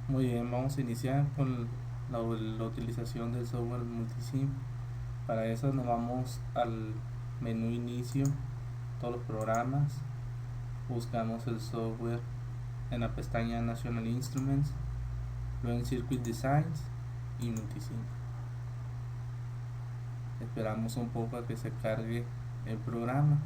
Muy bien, vamos a iniciar con la utilización del software Multisim. Para eso nos vamos al menú inicio, todos los programas, buscamos el software en la pestaña National Instruments, luego en Circuit Designs y Multisim. Esperamos un poco a que se cargue el programa.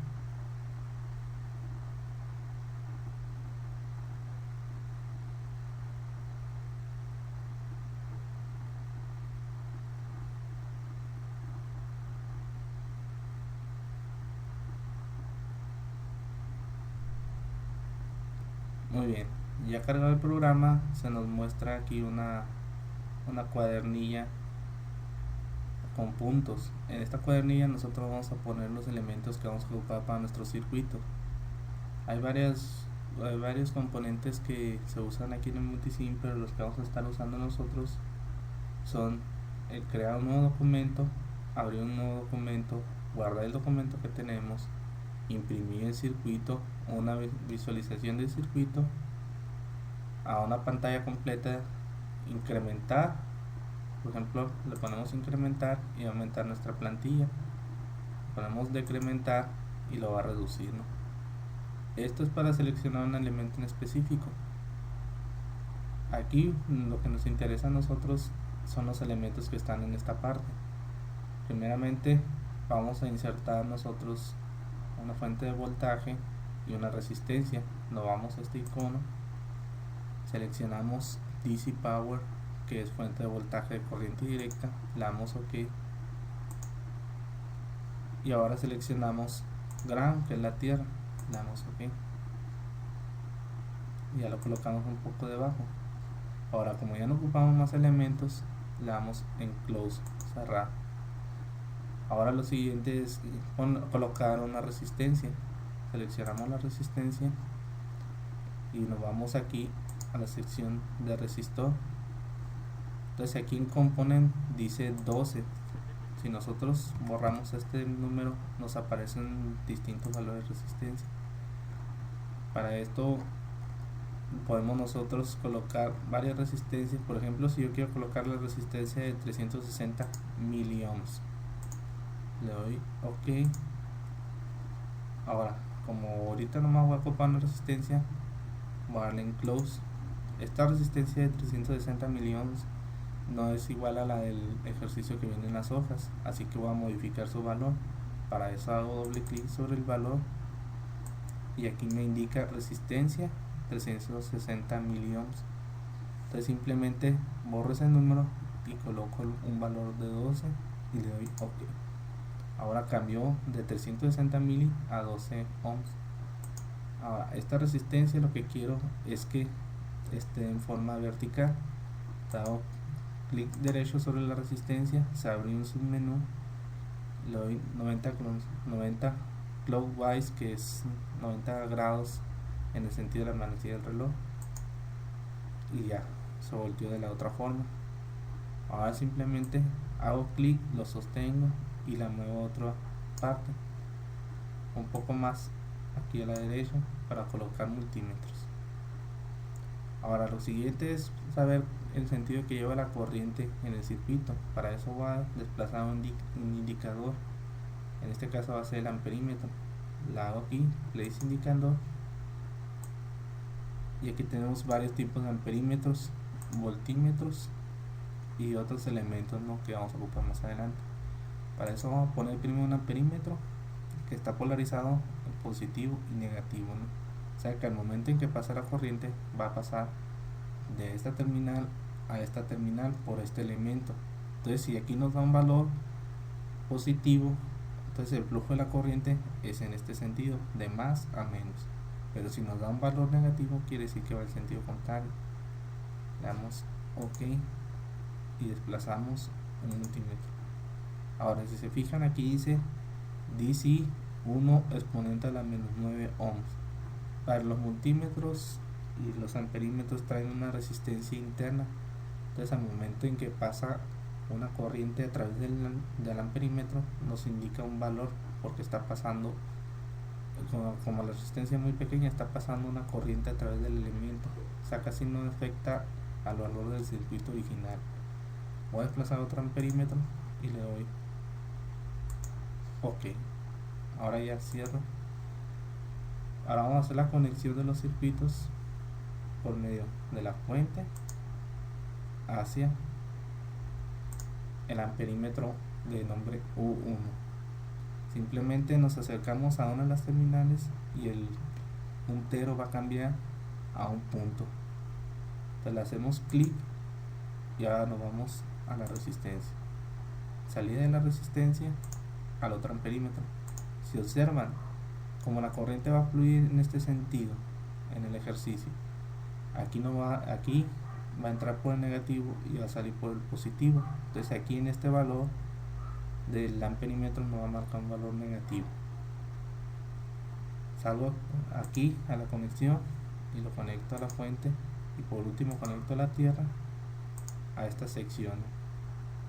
Muy bien, ya cargado el programa, se nos muestra aquí una cuadernilla con puntos. En esta cuadernilla nosotros vamos a poner los elementos que vamos a ocupar para nuestro circuito. Hay varios componentes que se usan aquí en el Multisim, pero los que vamos a estar usando nosotros son el crear un nuevo documento, abrir un nuevo documento, guardar el documento que tenemos, imprimir el circuito, una visualización del circuito a una pantalla completa, incrementar, por ejemplo le ponemos incrementar y aumentar nuestra plantilla, le ponemos decrementar y lo va a reducir, ¿no? Esto es para seleccionar un elemento en específico. Aquí lo que nos interesa a nosotros son los elementos que están en esta parte. Primeramente vamos a insertar nosotros una fuente de voltaje y una resistencia. Nos vamos a este icono, seleccionamos DC Power, que es fuente de voltaje de corriente directa, le damos OK y ahora seleccionamos Ground, que es la tierra, le damos OK y ya lo colocamos un poco debajo. Ahora, como ya no ocupamos más elementos, le damos en Close, cerrar. Ahora lo siguiente es colocar una resistencia. Seleccionamos la resistencia y nos vamos aquí a la sección de resistor. Entonces aquí en Component dice 12. Si nosotros borramos este número, nos aparecen distintos valores de resistencia. Para esto podemos nosotros colocar varias resistencias. Por ejemplo, si yo quiero colocar la resistencia de 360 miliohms, le doy OK. Ahora, como ahorita nomás voy a ocupar una resistencia, voy a darle en Close. Esta resistencia de 360 miliohms no es igual a la del ejercicio que viene en las hojas, así que voy a modificar su valor. Para eso hago doble clic sobre el valor y aquí me indica resistencia 360 miliohms. Entonces simplemente borro ese número y coloco un valor de 12 y le doy OK. Ahora cambió de 360 mili a 12 ohms. Ahora esta resistencia lo que quiero es que esté en forma vertical. Hago clic derecho sobre la resistencia, se abre un submenú, le doy 90 clockwise, que es 90 grados en el sentido de la manecilla del reloj, y ya se volteó de la otra forma. Ahora simplemente hago clic, lo sostengo y la muevo a otra parte, un poco más aquí a la derecha, para colocar multímetros. Ahora lo siguiente es saber el sentido que lleva la corriente en el circuito. Para eso voy a desplazar un indicador, en este caso va a ser el amperímetro. La hago aquí, place indicador, y aquí tenemos varios tipos de amperímetros, voltímetros y otros elementos, ¿no?, que vamos a ocupar más adelante. Para eso vamos a poner primero un amperímetro que está polarizado en positivo y negativo, ¿no? O sea que al momento en que pasa la corriente va a pasar de esta terminal a esta terminal por este elemento. Entonces si aquí nos da un valor positivo, entonces el flujo de la corriente es en este sentido, de más a menos. Pero si nos da un valor negativo, quiere decir que va en sentido contrario. Le damos OK y desplazamos un multímetro. Ahora si se fijan, aquí dice DC 1 exponente a la menos 9 ohms. Para los multímetros y los amperímetros traen una resistencia interna. Entonces al momento en que pasa una corriente a través del amperímetro, nos indica un valor, porque está pasando, como la resistencia es muy pequeña, está pasando una corriente a través del elemento. O sea, casi no afecta al valor del circuito original. Voy a desplazar otro amperímetro y le doy OK. Ahora ya cierro. Ahora vamos a hacer la conexión de los circuitos por medio de la fuente hacia el amperímetro de nombre U1. Simplemente nos acercamos a una de las terminales y el puntero va a cambiar a un punto. Entonces le hacemos clic y ahora nos vamos a la resistencia. Salida de la resistencia al otro amperímetro. Si observan, como la corriente va a fluir en este sentido en el ejercicio, aquí va a entrar por el negativo y va a salir por el positivo. Entonces aquí en este valor del amperímetro nos va a marcar un valor negativo. Salgo aquí a la conexión y lo conecto a la fuente, y por último conecto a la tierra a esta sección.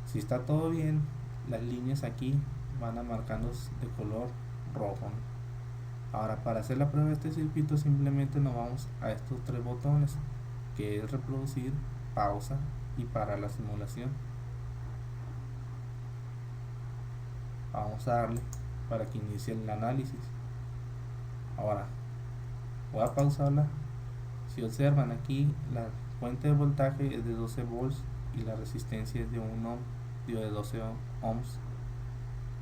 Si está todo bien, las líneas aquí van a marcarnos de color rojo. Ahora, para hacer la prueba de este circuito, simplemente nos vamos a estos tres botones, que es reproducir, pausa y parar la simulación. Vamos a darle para que inicie el análisis. Ahora voy a pausarla. Si observan, aquí la fuente de voltaje es de 12 volts y la resistencia es de 1 ohm, de 12 ohms.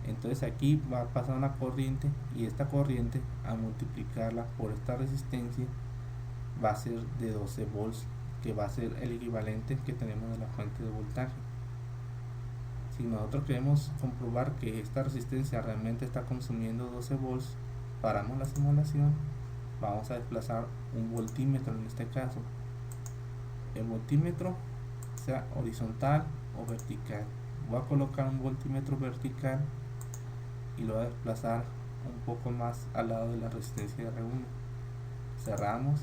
Entonces aquí va a pasar una corriente, y esta corriente, al multiplicarla por esta resistencia, va a ser de 12 volts, que va a ser el equivalente que tenemos de la fuente de voltaje. Si nosotros queremos comprobar que esta resistencia realmente está consumiendo 12 volts, paramos la simulación. Vamos a desplazar un voltímetro en este caso. El voltímetro sea horizontal o vertical. Voy a colocar un voltímetro vertical y lo voy a desplazar un poco más al lado de la resistencia de R1. Cerramos,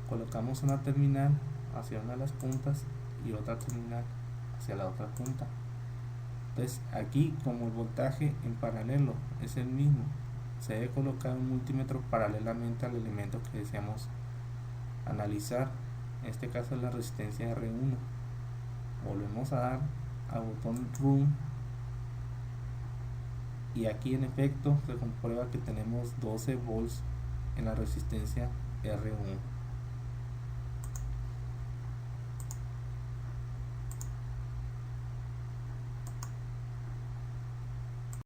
colocamos una terminal hacia una de las puntas y otra terminal hacia la otra punta. Entonces aquí, como el voltaje en paralelo es el mismo, se debe colocar un multímetro paralelamente al elemento que deseamos analizar. En este caso es la resistencia R1. Volvemos a dar al botón Run, y aquí en efecto se comprueba que tenemos 12 volts en la resistencia R1.